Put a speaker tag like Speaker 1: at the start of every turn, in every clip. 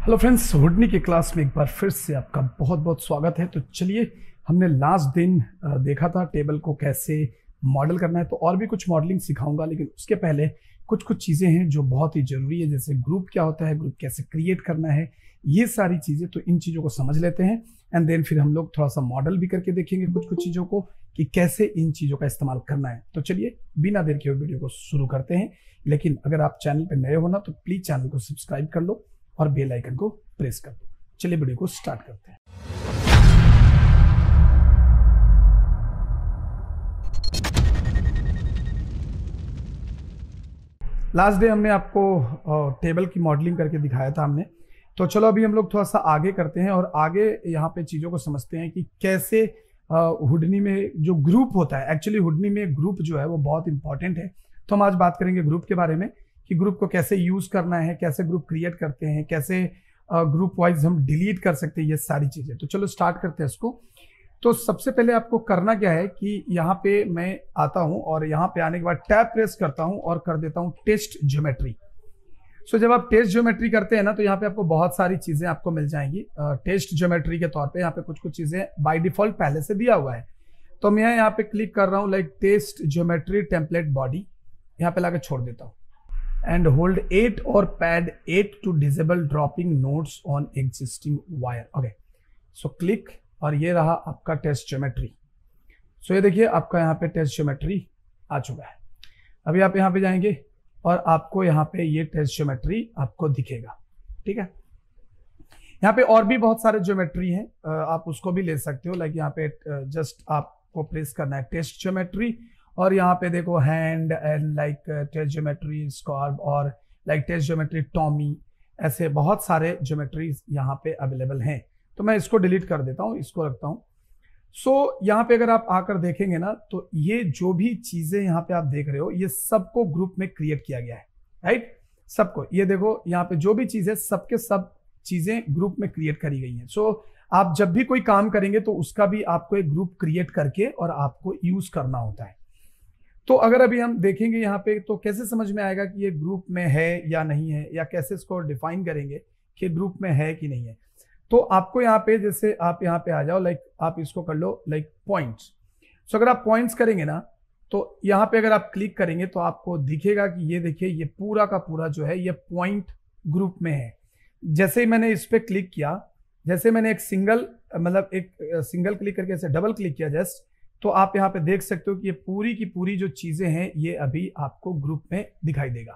Speaker 1: Hello friends, हुडनी की class में एक बार फिर से आपका बहुत बहुत स्वागत है। तो चलिए, हमने लास्ट दिन देखा था टेबल को कैसे मॉडल करना है। तो और भी कुछ मॉडलिंग सिखाऊंगा, लेकिन उसके पहले कुछ कुछ चीज़ें हैं जो बहुत ही ज़रूरी है, जैसे ग्रुप क्या होता है, ग्रुप कैसे क्रिएट करना है, ये सारी चीज़ें। तो इन चीज़ों को समझ लेते हैं एंड देन फिर हम लोग थोड़ा सा मॉडल भी करके देखेंगे कुछ कुछ चीज़ों को कि कैसे इन चीज़ों का इस्तेमाल करना है। तो चलिए बिना देर के वीडियो को शुरू करते हैं। लेकिन अगर आप चैनल पर नए हो ना, तो प्लीज़ चैनल को सब्सक्राइब कर लो और बेल आइकन को प्रेस कर दो। चलिए वीडियो को स्टार्ट करते हैं। लास्ट डे हमने आपको टेबल की मॉडलिंग करके दिखाया था हमने। तो चलो अभी हम लोग थोड़ा सा आगे करते हैं और आगे यहाँ पे चीज़ों को समझते हैं कि कैसे हुडनी में जो ग्रुप होता है, एक्चुअली हुडनी में ग्रुप जो है वो बहुत इंपॉर्टेंट है। तो हम आज बात करेंगे ग्रुप के बारे में कि ग्रुप को कैसे यूज करना है, कैसे ग्रुप क्रिएट करते हैं, कैसे ग्रुप वाइज हम डिलीट कर सकते हैं, ये सारी चीजें। तो चलो स्टार्ट करते हैं इसको। तो सबसे पहले आपको करना क्या है कि यहाँ पे मैं आता हूँ और यहाँ पे आने के बाद टैब प्रेस करता हूँ और कर देता हूँ टेस्ट ज्योमेट्री। सो जब आप टेस्ट ज्योमेट्री करते हैं ना, तो यहाँ पे आपको बहुत सारी चीजें आपको मिल जाएंगी टेस्ट ज्योमेट्री के तौर पे। यहाँ पे कुछ कुछ चीजें बाय डिफॉल्ट पहले से दिया हुआ है। तो मैं यहाँ पे क्लिक कर रहा हूँ like test geometry template body, यहाँ पे लाके छोड़ देता हूँ and hold 8 or pad 8 to disable dropping nodes on existing wire. Okay, so click और ये रहा आपका टेस्ट ज्योमेट्री। सो ये देखिए आपका यहाँ पे टेस्ट ज्योमेट्री आ चुका है। अभी आप यहाँ पे जाएंगे और आपको यहाँ पे ये टेस्ट ज्योमेट्री आपको दिखेगा। ठीक है, यहाँ पे और भी बहुत सारे ज्योमेट्री हैं, आप उसको भी ले सकते हो। लाइक यहाँ पे जस्ट आपको प्रेस करना है टेस्ट ज्योमेट्री और यहाँ पे देखो hand and like test geometry स्कॉर्ब और लाइक टेस्ट ज्योमेट्री टॉमी, ऐसे बहुत सारे ज्योमेट्रीज यहाँ पे अवेलेबल हैं। तो मैं इसको डिलीट कर देता हूँ, इसको रखता हूँ। सो यहाँ पे अगर आप आकर देखेंगे ना, तो ये जो भी चीजें यहाँ पे आप देख रहे हो, ये सबको ग्रुप में क्रिएट किया गया है, राइट। सबको ये देखो, यहाँ पे जो भी चीजें, सबके सब चीजें ग्रुप में क्रिएट करी गई हैं। सो आप जब भी कोई काम करेंगे तो उसका भी आपको एक ग्रुप क्रिएट करके और आपको यूज करना होता है। तो अगर अभी हम देखेंगे यहाँ पे, तो कैसे समझ में आएगा कि ये ग्रुप में है या नहीं है, या कैसे इसको डिफाइन करेंगे कि ग्रुप में है कि नहीं है। तो आपको यहाँ पे, जैसे आप यहाँ पे आ जाओ, लाइक आप इसको कर लो लाइक पॉइंट्स। सो अगर आप पॉइंट्स करेंगे ना, तो यहाँ पे अगर आप क्लिक करेंगे तो आपको दिखेगा कि ये देखिए, ये पूरा का पूरा जो है ये पॉइंट ग्रुप में है। जैसे ही मैंने इस पर क्लिक किया, जैसे मैंने एक सिंगल क्लिक करके ऐसे डबल क्लिक किया जस्ट, तो आप यहाँ पे देख सकते हो कि ये पूरी की पूरी जो चीजें हैं ये अभी आपको ग्रुप में दिखाई देगा।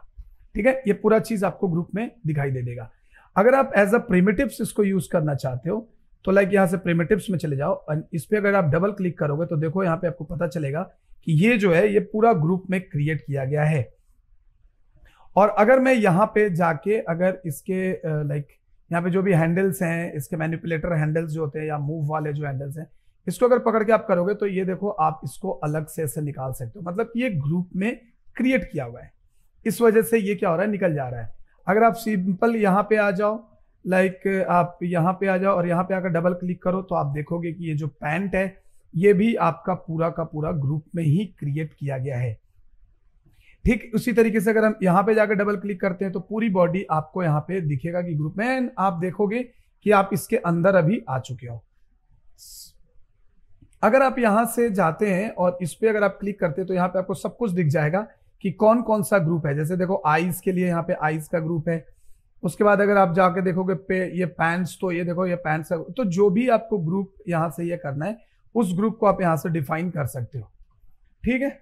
Speaker 1: ठीक है, ये पूरा चीज आपको ग्रुप में दिखाई दे देगा। अगर आप एज अ प्रिमिटिव्स इसको यूज करना चाहते हो, तो लाइक यहाँ से प्रिमिटिव्स में चले जाओ और इस पे अगर आप डबल क्लिक करोगे तो देखो यहाँ पे आपको पता चलेगा कि ये जो है ये पूरा ग्रुप में क्रिएट किया गया है। और अगर मैं यहाँ पे जाके अगर इसके लाइक यहाँ पे जो भी हैंडल्स हैं, इसके मैनिपुलेटर हैंडल्स जो होते हैं या मूव वाले जो हैंडल्स हैं, इसको अगर पकड़ के आप करोगे तो ये देखो, आप इसको अलग से ऐसे निकाल सकते हो। मतलब ये ग्रुप में क्रिएट किया हुआ है, इस वजह से ये क्या हो रहा है, निकल जा रहा है। अगर आप सिंपल यहाँ पे आ जाओ, लाइक आप यहाँ पे आ जाओ और यहाँ पे आकर डबल क्लिक करो, तो आप देखोगे कि ये जो पैंट है ये भी आपका पूरा का पूरा ग्रुप में ही क्रिएट किया गया है। ठीक उसी तरीके से अगर हम यहाँ पे जाकर डबल क्लिक करते हैं तो पूरी बॉडी आपको यहाँ पे दिखेगा कि ग्रुप में, आप देखोगे कि आप इसके अंदर अभी आ चुके हो। अगर आप यहां से जाते हैं और इस पे अगर आप क्लिक करते हैं तो यहाँ पे आपको सब कुछ दिख जाएगा कि कौन कौन सा ग्रुप है। जैसे देखो आईज के लिए यहाँ पे आईज का ग्रुप है। उसके बाद अगर आप जाके देखोगे पे ये पैंट्स, तो ये देखो ये पैंट्स का। तो जो भी आपको ग्रुप यहाँ से ये करना है, उस ग्रुप को आप यहाँ से डिफाइन कर सकते हो। ठीक है,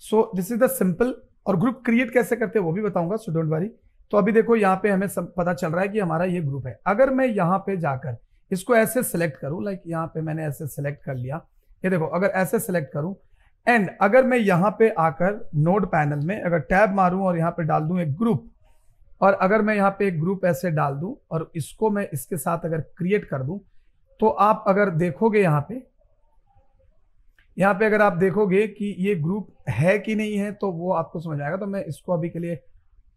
Speaker 1: so this is the simple. और ग्रुप क्रिएट कैसे करते हैं वो भी बताऊंगा, सो डोंट वरी। तो अभी देखो यहाँ पे हमें सब पता चल रहा है कि हमारा ये ग्रुप है। अगर मैं यहाँ पे जाकर इसको ऐसे सिलेक्ट करूं, लाइक यहाँ पे मैंने ऐसे सिलेक्ट कर लिया, ये देखो अगर ऐसे सिलेक्ट करूं एंड अगर मैं यहाँ पे आकर नोड पैनल में अगर टैब मारूं और यहाँ पे डाल दूं एक ग्रुप, और अगर मैं यहाँ पे एक ग्रुप ऐसे डाल दूं और इसको मैं इसके साथ अगर क्रिएट कर दूं, तो आप अगर देखोगे यहाँ पे अगर आप देखोगे कि ये ग्रुप है कि नहीं है, तो वो आपको समझ आएगा। तो मैं इसको अभी के लिए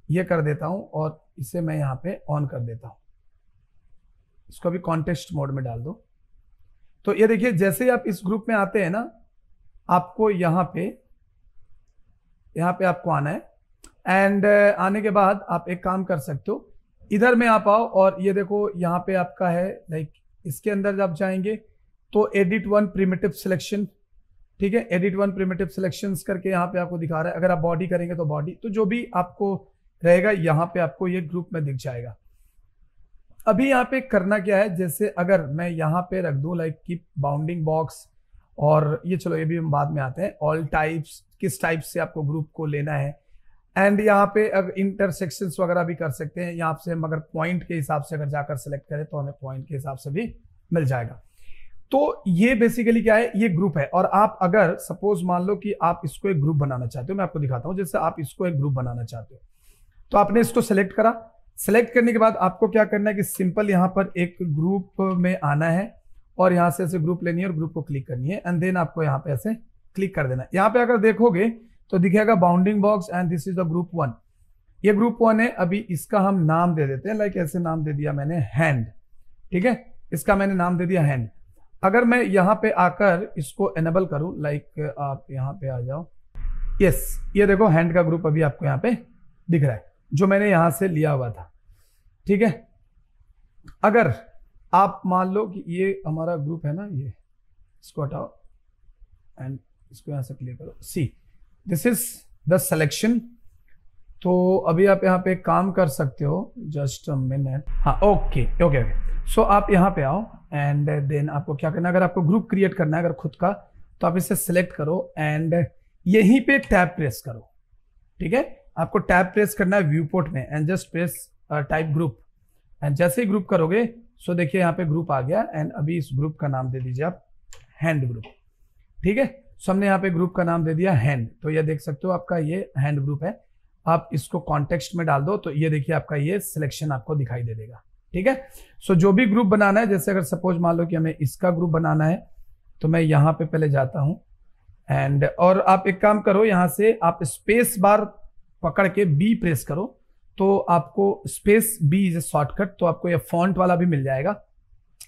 Speaker 1: ये कर देता हूं और इसे मैं यहाँ पे ऑन कर देता हूं। इसको भी कॉन्टेक्स्ट मोड में डाल दो। तो ये देखिए, जैसे ही आप इस ग्रुप में आते हैं ना, आपको यहाँ पे आपको आना है एंड आने के बाद आप एक काम कर सकते हो इधर में आप आओ और ये देखो यहाँ पे आपका है लाइक इसके अंदर जब जाएंगे तो एडिट वन प्रिमिटिव सिलेक्शन, ठीक है, एडिट वन प्रिमिटिव सिलेक्शंस करके यहाँ पे आपको दिखा रहा है। अगर आप बॉडी करेंगे तो बॉडी, तो जो भी आपको रहेगा यहाँ पे आपको ये ग्रुप में दिख जाएगा। अभी यहाँ पे करना क्या है, जैसे अगर मैं यहाँ पे रख दूं लाइक कीप बाउंडिंग बॉक्स, और ये चलो ये भी हम बाद में आते हैं, ऑल टाइप्स, किस टाइप से आपको ग्रुप को लेना है, एंड यहाँ पे अगर इंटरसेक्शंस वगैरह भी कर सकते हैं यहाँ से हम, अगर पॉइंट के हिसाब से अगर जाकर सेलेक्ट करें तो हमें पॉइंट के हिसाब से भी मिल जाएगा। तो ये बेसिकली क्या है, ये ग्रुप है। और आप अगर सपोज मान लो कि आप इसको एक ग्रुप बनाना चाहते हो, मैं आपको दिखाता हूं, जैसे आप इसको एक ग्रुप बनाना चाहते हो तो आपने इसको सेलेक्ट करा। सेलेक्ट करने के बाद आपको क्या करना है कि सिंपल यहाँ पर एक ग्रुप में आना है और यहाँ से ऐसे ग्रुप लेनी है और ग्रुप को क्लिक करनी है, एंड देन आपको यहाँ पे ऐसे क्लिक कर देना है। यहाँ पे अगर देखोगे तो दिखेगा bounding box and this is the group 1। ये ग्रुप 1 है। अभी इसका हम नाम दे देते हैं, लाइक ऐसे नाम दे दिया मैंने हैंड, ठीक है, इसका मैंने नाम दे दिया हैंड। अगर मैं यहाँ पे आकर इसको एनेबल करूं, लाइक आप यहाँ पे आ जाओ, यस, ये देखो हैंड का ग्रुप अभी आपको यहाँ पे दिख रहा है जो मैंने यहाँ से लिया हुआ था, ठीक है। अगर आप मान लो कि ये हमारा ग्रुप है ना, ये इसको हटाओ एंड इसको यहाँ से क्लिक करो, see this is the selection. तो अभी आप यहाँ पे काम कर सकते हो, जस्ट अ मिनट, हाँ, ओके ओके ओके। सो आप यहाँ पे आओ एंड देन आपको क्या करना है, अगर आपको ग्रुप क्रिएट करना है अगर खुद का, तो आप इसे सिलेक्ट करो एंड यहीं पे टैब प्रेस करो, ठीक है। आपको टैब प्रेस करना है व्यू पोर्ट में and just press type group, and जैसे ही ग्रुप करोगे सो देखिए यहाँ पे ग्रुप आ गया, एंड अभी इस ग्रुप का नाम दे दीजिए आप हैंड ग्रुप, ठीक है। सो हमने यहाँ पे ग्रुप का नाम दे दिया हैंड। तो ये देख सकते हो आपका ये हैंड ग्रुप है। आप इसको कॉन्टेक्स्ट में डाल दो तो ये देखिए आपका ये सिलेक्शन आपको दिखाई दे देगा, ठीक है। सो जो भी ग्रुप बनाना है, जैसे अगर सपोज मान लो कि हमें इसका ग्रुप बनाना है तो मैं यहाँ पे पहले जाता हूँ एंड, और आप एक काम करो, यहाँ से आप स्पेस बार पकड़ के बी प्रेस करो तो आपको स्पेस बी इज शॉर्टकट, तो आपको ये फॉन्ट वाला भी मिल जाएगा,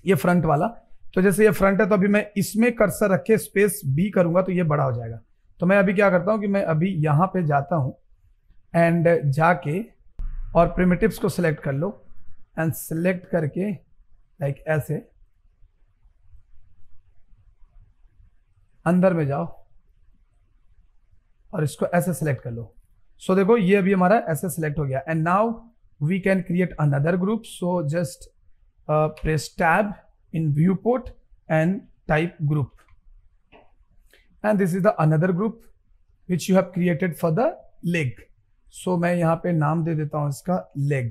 Speaker 1: ये फ्रंट वाला। तो जैसे ये फ्रंट है तो अभी मैं इसमें कर्सर रख के स्पेस बी करूंगा तो ये बड़ा हो जाएगा। तो मैं अभी क्या करता हूं कि मैं अभी यहां पे जाता हूं एंड जाके और प्रिमिटिव्स को सिलेक्ट कर लो एंड सिलेक्ट करके लाइक ऐसे अंदर में जाओ और इसको ऐसे सिलेक्ट कर लो। सो देखो ये अभी हमारा ऐसे सिलेक्ट हो गया, and now we can create another group. So just press tab in viewport and type group, and this is the another group which you have created for the leg. So मैं यहाँ पे नाम दे देता हूँ इसका leg,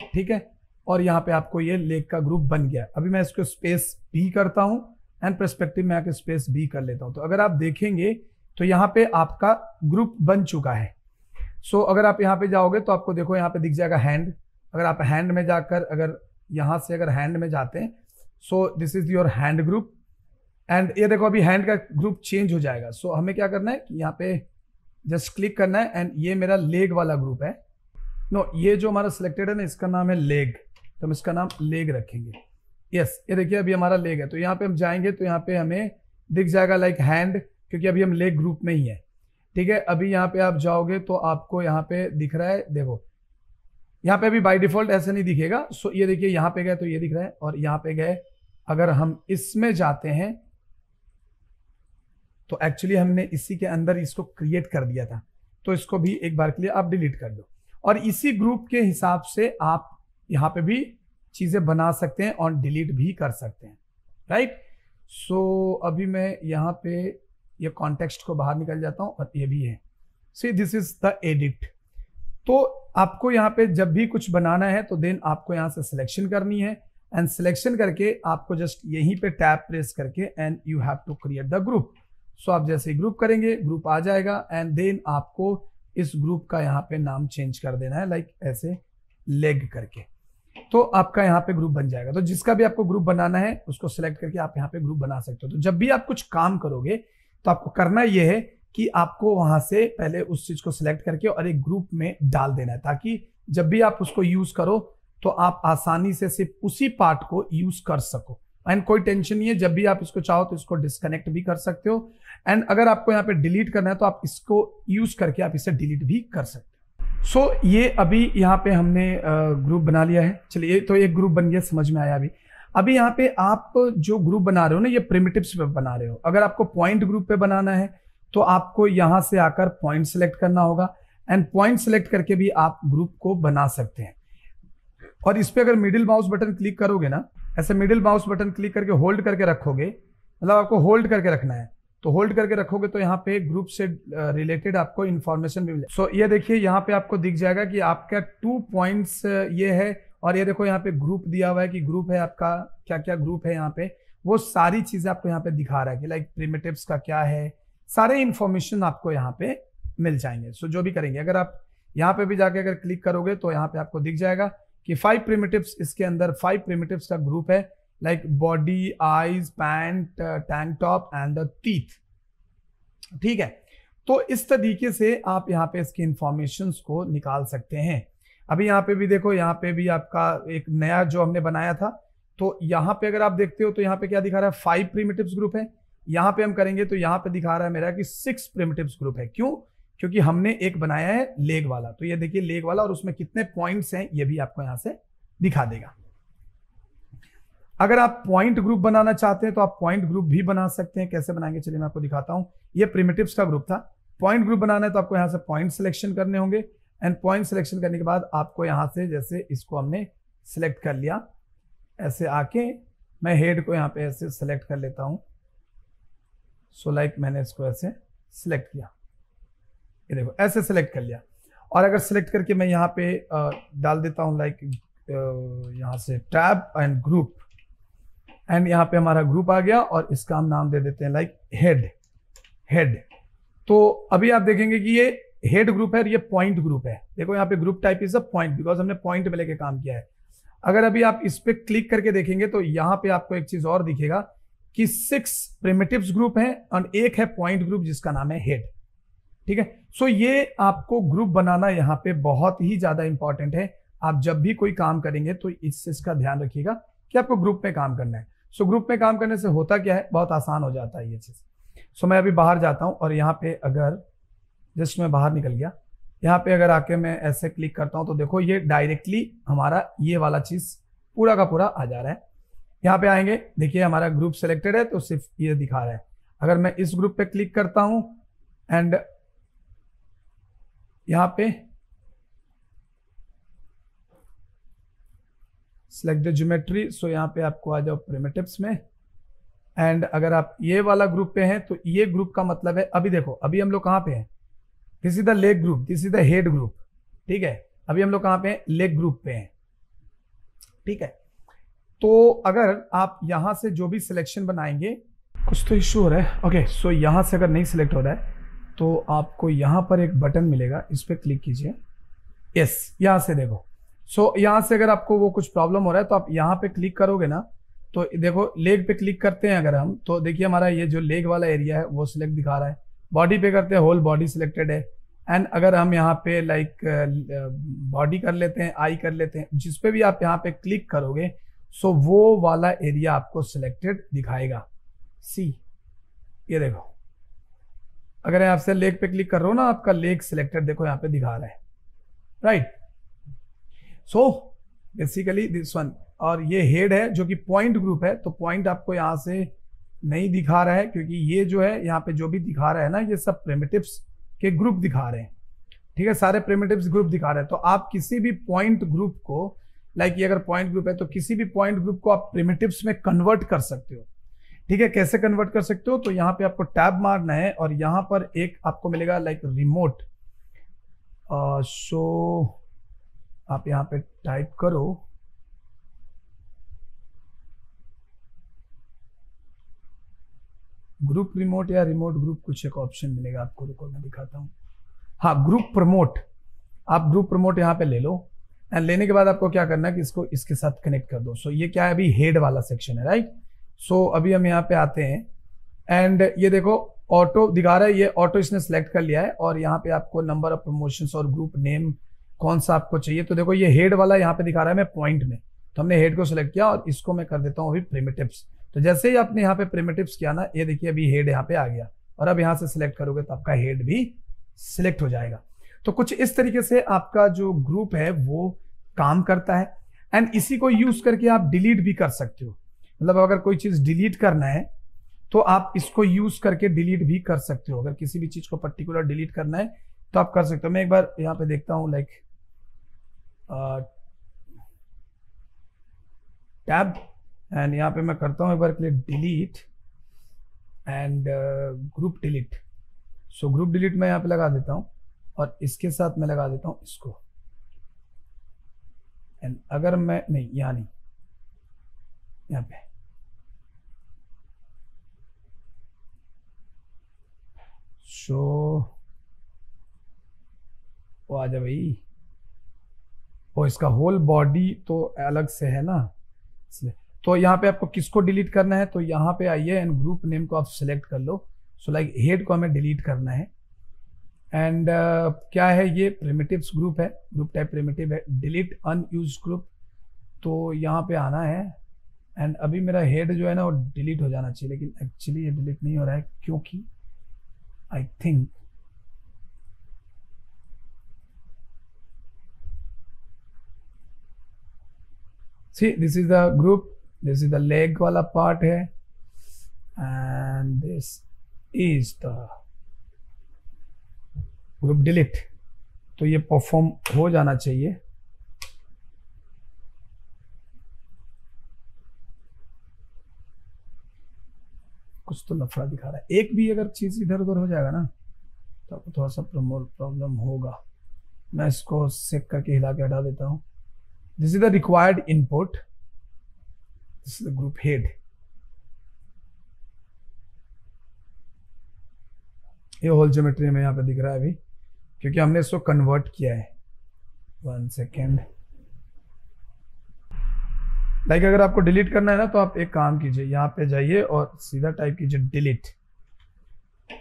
Speaker 1: ठीक है। और यहाँ पे आपको ये leg का ग्रुप बन गया। अभी मैं इसको स्पेस B करता हूँ एंड पर्सपेक्टिव में आके स्पेस B कर लेता हूँ। तो अगर आप देखेंगे तो यहाँ पे आपका ग्रुप बन चुका है। सो अगर आप यहाँ पे जाओगे तो आपको देखो यहाँ पे दिख जाएगा हैंड। अगर आप हैंड में जाकर, अगर यहाँ से अगर हैंड में जाते हैं, so this is your hand group, and ये देखो अभी हैंड का ग्रुप चेंज हो जाएगा। सो हमें क्या करना है कि यहाँ पे जस्ट क्लिक करना है, एंड ये मेरा लेग वाला ग्रुप है। नो, ये जो हमारा सिलेक्टेड है ना, इसका नाम है लेग, तो हम इसका नाम लेग रखेंगे। यस, ये देखिए अभी हमारा लेग है। तो यहाँ पे हम जाएंगे तो यहाँ पे हमें दिख जाएगा लाइक हैंड, क्योंकि अभी हम लेग ग्रुप में ही है, ठीक है। अभी यहाँ पे आप जाओगे तो आपको यहाँ पे दिख रहा है, देखो यहाँ पे अभी बाय डिफॉल्ट ऐसे नहीं दिखेगा। सो ये देखिए यहाँ पे गए तो ये दिख रहा है, और यहाँ पे गए अगर हम इसमें जाते हैं तो एक्चुअली हमने इसी के अंदर इसको क्रिएट कर दिया था, तो इसको भी एक बार के लिए आप डिलीट कर दो। और इसी ग्रुप के हिसाब से आप यहाँ पे भी चीजें बना सकते हैं और डिलीट भी कर सकते हैं, राइट। सो अभी मैं यहाँ पे ये कॉन्टेक्स्ट को बाहर निकल जाता हूँ, और ये भी है, see this is the edit. तो आपको यहाँ पे जब भी कुछ बनाना है तो देन आपको यहाँ से सिलेक्शन करनी है, एंड सिलेक्शन करके आपको जस्ट यहीं पे टैब प्रेस करके and you have to create the group. So आप जैसे ही ग्रुप करेंगे ग्रुप आ जाएगा, एंड देन आपको इस ग्रुप का यहाँ पे नाम चेंज कर देना है, लाइक ऐसे लेग करके, तो आपका यहाँ पे ग्रुप बन जाएगा। तो जिसका भी आपको ग्रुप बनाना है उसको सिलेक्ट करके आप यहाँ पे ग्रुप बना सकते हो। तो जब भी आप कुछ काम करोगे तो आपको करना यह है कि आपको वहां से पहले उस चीज को सिलेक्ट करके और एक ग्रुप में डाल देना है, ताकि जब भी आप उसको यूज करो तो आप आसानी से सिर्फ उसी पार्ट को यूज कर सको, एंड कोई टेंशन नहीं है। जब भी आप इसको चाहो तो इसको डिस्कनेक्ट भी कर सकते हो, एंड अगर आपको यहाँ पे डिलीट करना है तो आप इसको यूज करके आप इसे डिलीट भी कर सकते हो। सो ये अभी यहाँ पे हमने ग्रुप बना लिया है। चलिए, तो एक ग्रुप बन गया, समझ में आया। अभी यहाँ पे आप जो ग्रुप बना रहे हो ना, ये प्रिमिटिव्स पे बना रहे हो। अगर आपको पॉइंट ग्रुप पे बनाना है तो आपको यहाँ से आकर पॉइंट सेलेक्ट करना होगा, एंड पॉइंट सेलेक्ट करके भी आप ग्रुप को बना सकते हैं। और इस पे अगर मिडिल माउस बटन क्लिक करोगे ना, ऐसे मिडिल माउस बटन क्लिक करके होल्ड करके रखोगे, मतलब आपको होल्ड करके रखना है, तो होल्ड करके रखोगे तो यहाँ पे ग्रुप से रिलेटेड आपको इन्फॉर्मेशन भी मिले। सो ये देखिए, यहाँ पे आपको दिख जाएगा कि आपका 2 पॉइंट्स ये है, और ये देखो यहाँ पे ग्रुप दिया हुआ है कि ग्रुप है आपका, क्या क्या ग्रुप है यहाँ पे, वो सारी चीजें आपको यहाँ पे दिखा रहा है कि लाइक प्रिमिटिव्स का क्या है, सारे इंफॉर्मेशन आपको यहाँ पे मिल जाएंगे। सो जो भी करेंगे, अगर आप यहाँ पे भी जाके अगर क्लिक करोगे तो यहाँ पे आपको दिख जाएगा कि 5 प्रिमिटिव्स, इसके अंदर 5 प्रिमिटिव्स का ग्रुप है, like body, eyes, pant, tank top and the teeth. ठीक है, तो इस तरीके से आप यहाँ पे इसकी इंफॉर्मेशन को निकाल सकते हैं। अभी यहाँ पे भी देखो, यहाँ पे भी आपका एक नया जो हमने बनाया था, तो यहाँ पे अगर आप देखते हो तो यहाँ पे क्या दिखा रहा है, 5 प्रिमिटिव्स ग्रुप है। यहाँ पे हम करेंगे तो यहाँ पे दिखा रहा है मेरा कि 6 प्रिमिटिव्स ग्रुप है। क्यों? क्योंकि हमने एक बनाया है लेग वाला, तो ये देखिए लेग वाला, और उसमें कितने पॉइंट्स हैं ये भी आपको यहाँ से दिखा देगा। अगर आप पॉइंट ग्रुप बनाना चाहते हैं तो आप पॉइंट ग्रुप भी बना सकते हैं। कैसे बनाएंगे, चलिए मैं आपको दिखाता हूं। ये प्रिमिटिव्स का ग्रुप था। पॉइंट ग्रुप बनाना है तो आपको यहाँ से पॉइंट सिलेक्शन करने होंगे, एंड पॉइंट सिलेक्शन करने के बाद आपको यहाँ से, जैसे इसको हमने सिलेक्ट कर लिया, ऐसे आके मैं हेड को यहाँ पे ऐसे सिलेक्ट कर लेता हूं। सो लाइक मैंने इसको ऐसे सिलेक्ट किया, ये देखो ऐसे सिलेक्ट कर लिया। और अगर सिलेक्ट करके मैं यहाँ पे डाल देता हूँ लाइक यहाँ से टैब एंड ग्रुप, एंड यहाँ पे हमारा ग्रुप आ गया, और इसका हम नाम दे देते हैं लाइक हेड। तो अभी आप देखेंगे कि ये हेड ग्रुप है और ये पॉइंट ग्रुप है। देखो यहाँ पे group type is a point, because हमने पॉइंट में लेके काम किया है। अगर अभी आप इस पे क्लिक करके देखेंगे तो यहाँ पे आपको एक चीज और दिखेगा कि 6 प्रिमिटिव्स ग्रुप है और एक है पॉइंट ग्रुप जिसका नाम है हेड। ठीक है, सो ये आपको ग्रुप बनाना यहाँ पे बहुत ही ज्यादा इंपॉर्टेंट है। आप जब भी कोई काम करेंगे तो इस चीज का ध्यान रखिएगा कि आपको ग्रुप में काम करना है। सो ग्रुप में काम करने से होता क्या है, बहुत आसान हो जाता है ये चीज। सो मैं अभी बाहर जाता हूं, और यहाँ पे अगर जस्ट मैं बाहर निकल गया, यहाँ पे अगर आके मैं ऐसे क्लिक करता हूं तो देखो ये डायरेक्टली हमारा ये वाला चीज पूरा का पूरा आ जा रहा है। यहाँ पे आएंगे, देखिए हमारा ग्रुप सिलेक्टेड है तो सिर्फ ये दिखा रहा है। अगर मैं इस ग्रुप पे क्लिक करता हूं एंड यहाँ पे सिलेक्ट द ज्योमेट्री, सो यहाँ पे आपको आ जाओ प्रिमिटिव्स में, एंड अगर आप ये वाला ग्रुप पे हैं तो ये ग्रुप का मतलब है, अभी देखो अभी हम लोग कहाँ पे हैं, this is the leg group, this is the head group. ठीक है, अभी हम लोग कहाँ पे हैं, लेग ग्रुप पे हैं। ठीक है, तो अगर आप यहां से जो भी सिलेक्शन बनाएंगे, कुछ तो इश्यू हो रहा है। ओके, सो यहां से अगर नहीं सिलेक्ट हो रहा है तो आपको यहां पर एक बटन मिलेगा, इस पर क्लिक कीजिए। यस, यहां से देखो, सो यहां से अगर आपको वो कुछ प्रॉब्लम हो रहा है तो आप यहां पे क्लिक करोगे ना, तो देखो लेग पे क्लिक करते हैं अगर हम, तो देखिए हमारा ये जो लेग वाला एरिया है वो सिलेक्ट दिखा रहा है। बॉडी पे करते हैं, होल बॉडी सिलेक्टेड है। एंड अगर हम यहाँ पे लाइक बॉडी कर लेते हैं, आई कर लेते हैं, जिस पे भी आप यहाँ पे क्लिक करोगे सो वो वाला एरिया आपको सिलेक्टेड दिखाएगा। सी, ये देखो, अगर यहाँ से लेग पे क्लिक कर रहे हो ना, आपका लेग सिलेक्टेड देखो यहाँ पे दिखा रहा है, right. So basically this one, और ये हेड है जो कि पॉइंट ग्रुप है, तो पॉइंट आपको यहाँ से नहीं दिखा रहा है क्योंकि ये जो है यहाँ पे जो भी दिखा रहा है ना, ये सब प्रिमिटिव्स के ग्रुप दिखा रहे हैं। ठीक है, सारे प्रिमिटिव्स ग्रुप दिखा रहे हैं। तो आप किसी भी पॉइंट ग्रुप को, लाइक ये अगर पॉइंट ग्रुप है तो किसी भी पॉइंट ग्रुप को आप प्रिमिटिव्स में कन्वर्ट कर सकते हो। ठीक है, कैसे कन्वर्ट कर सकते हो, तो यहाँ पे आपको टैब मारना है और यहाँ पर एक आपको मिलेगा लाइक रिमोट। सो आप यहाँ पे टाइप करो ग्रुप रिमोट या रिमोट ग्रुप, कुछ एक ऑप्शन मिलेगा आपको, रुको मैं दिखाता हूँ। हाँ, ग्रुप प्रमोट, आप ग्रुप प्रमोट यहाँ पे ले लो, एंड लेने के बाद आपको क्या करना है कि इसको इसके साथ कनेक्ट कर दो। सो ये क्या है, अभी हेड वाला सेक्शन है, राइट। सो अभी हम यहाँ पे आते हैं एंड ये देखो ऑटो दिखा रहा है, ये ऑटो इसने सेलेक्ट कर लिया है, और यहाँ पे आपको नंबर ऑफ प्रमोशंस और ग्रुप नेम कौन सा आपको चाहिए। तो देखो ये हेड वाला यहाँ पे दिखा रहा है, मैं पॉइंट में, तो हमने हेड को सिलेक्ट किया और इसको मैं कर देता हूँ अभी प्रिमिटिव्स। तो जैसे ही आपने यहाँ पे प्रिमिटिव्स किया ना, ये देखिए अभी हेड यहाँ पे आ गया, और अब यहाँ से सिलेक्ट करोगे तो आपका हेड भी सिलेक्ट हो जाएगा। तो कुछ इस तरीके से आपका जो ग्रुप है वो काम करता है। एंड इसी को यूज करके आप डिलीट भी कर सकते हो, मतलब अगर कोई चीज डिलीट करना है तो आप इसको यूज करके डिलीट भी कर सकते हो। अगर किसी भी चीज को पर्टिकुलर डिलीट करना है तो आप कर सकते हो। मैं एक बार यहाँ पे देखता हूँ, लाइक टैब, एंड यहाँ पे मैं करता हूँ एक बार click delete and group delete. So group delete मैं यहाँ पे लगा देता हूँ और इसके साथ मैं लगा देता हूँ इसको। एंड अगर मैं नहीं, यहाँ नहीं, यहाँ पे सो वो आ जा भाई। वो इसका होल बॉडी तो अलग से है ना, इसलिए। तो यहाँ पे आपको किसको डिलीट करना है, तो यहाँ पे आइए एंड ग्रुप नेम को आप सिलेक्ट कर लो। सो लाइक हेड को हमें डिलीट करना है। एंड क्या है ये, प्रिमिटिव्स ग्रुप है, ग्रुप टाइप प्रिमिटिव है, डिलीट अनयूज्ड ग्रुप। तो यहाँ पे आना है एंड अभी मेरा हेड जो है ना वो डिलीट हो जाना चाहिए, लेकिन एक्चुअली ये डिलीट नहीं हो रहा है क्योंकि I think see this is the group, this is the leg वाला पार्ट है and this is the group delete. तो ये परफॉर्म हो जाना चाहिए। कुछ तो लफड़ा दिखा रहा है, एक भी अगर चीज इधर उधर हो जाएगा ना तो आपको थोड़ा सा प्रॉब्लम होगा। मैं इसको सेक करके हिला के हटा देता हूं। This is the required input, this is the group head. ये होल ज्योमेट्री में यहाँ पे दिख रहा है अभी, क्योंकि हमने इसको कन्वर्ट किया है। 1 सेकेंड। लाइक अगर आपको डिलीट करना है ना तो आप एक काम कीजिए, यहाँ पे जाइए और सीधा टाइप कीजिए डिलीट।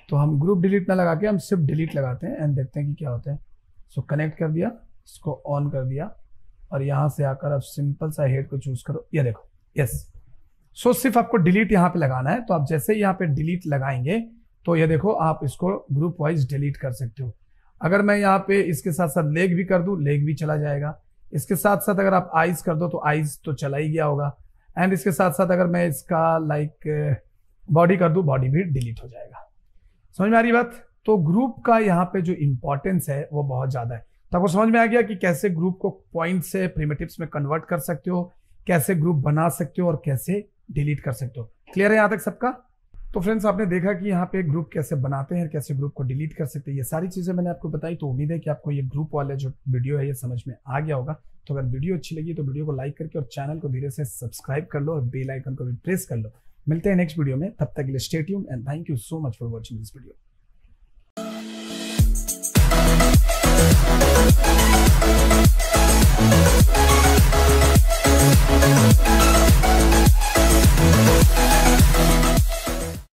Speaker 1: तो हम ग्रुप डिलीट ना लगा के हम सिर्फ डिलीट लगाते हैं एंड देखते हैं कि क्या होता है। सो कनेक्ट कर दिया, इसको ऑन कर दिया और यहाँ से आकर आप सिंपल सा हेड को चूज करो। ये देखो, यस। सो सिर्फ आपको डिलीट यहाँ पे लगाना है। तो आप जैसे ही यहाँ पे डिलीट लगाएंगे तो ये देखो आप इसको ग्रुप वाइज डिलीट कर सकते हो। अगर मैं यहाँ पे इसके साथ साथ लेग भी कर दूं, लेग भी चला जाएगा। इसके साथ साथ अगर आप आइज कर दो तो आइज तो चला ही गया होगा। एंड इसके साथ साथ अगर मैं इसका लाइक बॉडी कर दूं, बॉडी भी डिलीट हो जाएगा। समझ में आ रही बात? तो ग्रुप का यहाँ पे जो इंपॉर्टेंस है वो बहुत ज्यादा है। तो आपको समझ में आ गया कि कैसे ग्रुप को पॉइंट से प्रिमिटिव्स में कन्वर्ट कर सकते हो, कैसे ग्रुप बना सकते हो और कैसे डिलीट कर सकते हो। क्लियर है यहाँ तक सबका? तो फ्रेंड्स आपने देखा कि यहाँ पे ग्रुप कैसे बनाते हैं, कैसे ग्रुप को डिलीट कर सकते हैं, ये सारी चीजें मैंने आपको बताई। तो उम्मीद है कि आपको ये ग्रुप वाले जो वीडियो है ये समझ में आ गया होगा। तो अगर वीडियो अच्छी लगी तो वीडियो को लाइक करके और चैनल को धीरे से सब्सक्राइब कर लो और बेल आइकन को भी प्रेस कर लो। मिलते हैं नेक्स्ट वीडियो में, तब तक के लिए stay tuned and thank you so much for watching this video.